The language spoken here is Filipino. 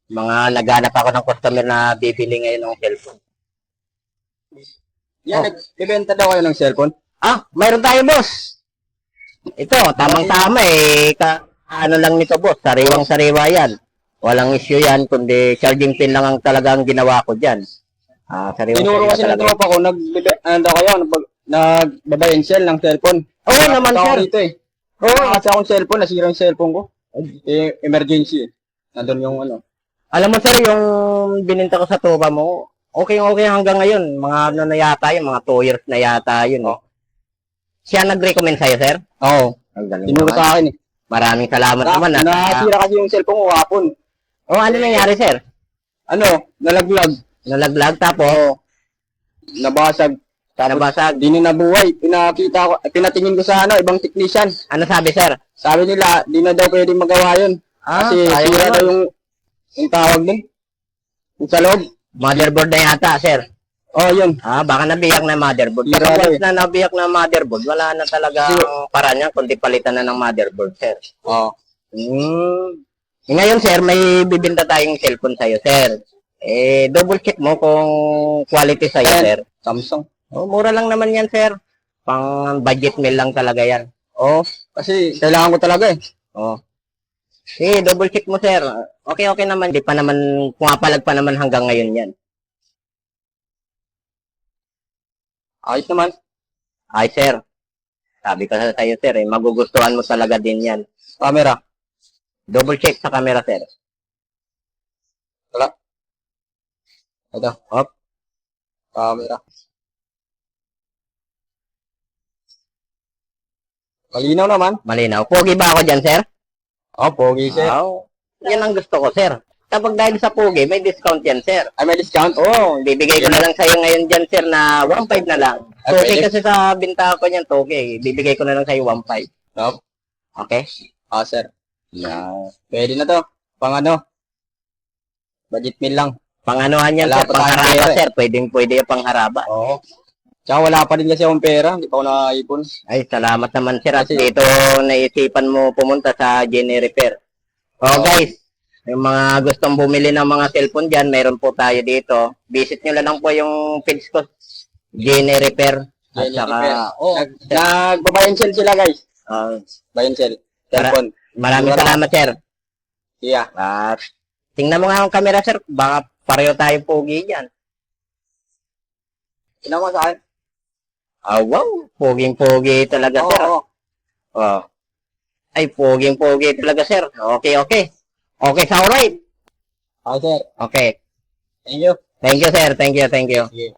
Mga naghanap ako ng customer na bibili ngayon ng cellphone. Yan, nagbibenta daw kayo ng cellphone. Mayroon tayo, boss. Ito, tamang-tama eh. Ano lang nito, boss. Sariwang-sariwa yan. Walang issue yan, kundi charging pin lang ang talagang ginawa ko dyan. Tinuro Sariwang-sariwa kasi ng talaga. tropa ko, ano daw kayo, nagbabuy and sell ng cellphone. Oo naman, Nakakita ko sir. dito eh. Oo. Kasi akong cellphone, nasira yung cellphone ko. Emergency eh. Nandun yung ano. Alam mo, sir, yung bininta ko sa tropa mo, okay hanggang ngayon. Mga ano na yata yun, mga 2 years na yata yun. Oh. Siya nag-recommend sa'yo, sir? Oo. Ang galing Tinuro naman. sa akin eh. Maraming salamat naman. Nasira kasi yung cellphone ko hapon. Ano nangyari, sir? Ano, nalaglag. Nalaglag, tapos Nabasag. nabasag. Di na nabuhay. Pinatingin ko sa ibang technician. Ano sabi, sir? Sabi nila, di na daw pwedeng magawa yun. Kasi sayang sira naman. daw yung tawag din. Yung sa loob. Motherboard na yata, sir. Oh, yun. Baka nabiyak na motherboard. Sira Kasi daw once na nabiyak na motherboard, wala na talaga ang paraan niya, kundi palitan na ng motherboard, sir. Oh. Ngayon, sir, may bibinta tayong cellphone sa'yo, sir. Double check mo kung quality sa'yo, Ayan. sir. Samsung. Mura lang naman yan, sir. Pang budget meal lang talaga yan. Oh, kasi kailangan ko talaga eh. Double check mo, sir. Okay naman. Di pa naman, pumapalag pa naman hanggang ngayon yan. Ayos naman. Ay, sir. Sabi ko sa sa'yo, sir, magugustuhan mo talaga din yan. Camera. Double check sa camera, sir. Wala. Ito. Hop. Camera. Malinaw naman. Malinaw. Pogi ba ako dyan, sir? Oh, pogi sir. Yan ang gusto ko, sir. Kapag dahil sa pogi, may discount yan, sir. Ay, may discount? Bibigay ko na lang sa'yo ngayon dyan, sir, na 1.5 na lang. Okay pwede. kasi sa binta ko niyan, okay. Bibigay ko na lang sa'yo 1.5. Nope. Okay? Sir. Pwede na to. Pang ano? Budget meal lang. Panganuhan yan, Wala sir. pa tayong Pangharaba, pera, eh. sir. Pwede yung pangharaba. Oo. Tsaka wala pa din kasi akong pera. Hindi pa ako nakaipon. Ay, salamat naman, sir. At Kasi- dito naisipan mo pumunta sa Genie Repair. Guys, yung mga gustong bumili ng mga cellphone dyan, meron po tayo dito. Visit nyo lang po yung page ko, Genie Repair. At Genie saka, Repair. Nagbabuy and sell sila guys. Buy and sell. Cellphone. maraming salamat, sir. Yeah. At tingnan mo nga ang camera, sir. Baka pareho tayo pogi dyan. Tingnan mo sa akin. Wow. Poging-pogi talaga, sir. Oo. Ay, poging-pogi talaga, sir. Okay. Okay, sa alright. Okay, sir. Okay. Thank you. Thank you, sir. Thank you. Sige.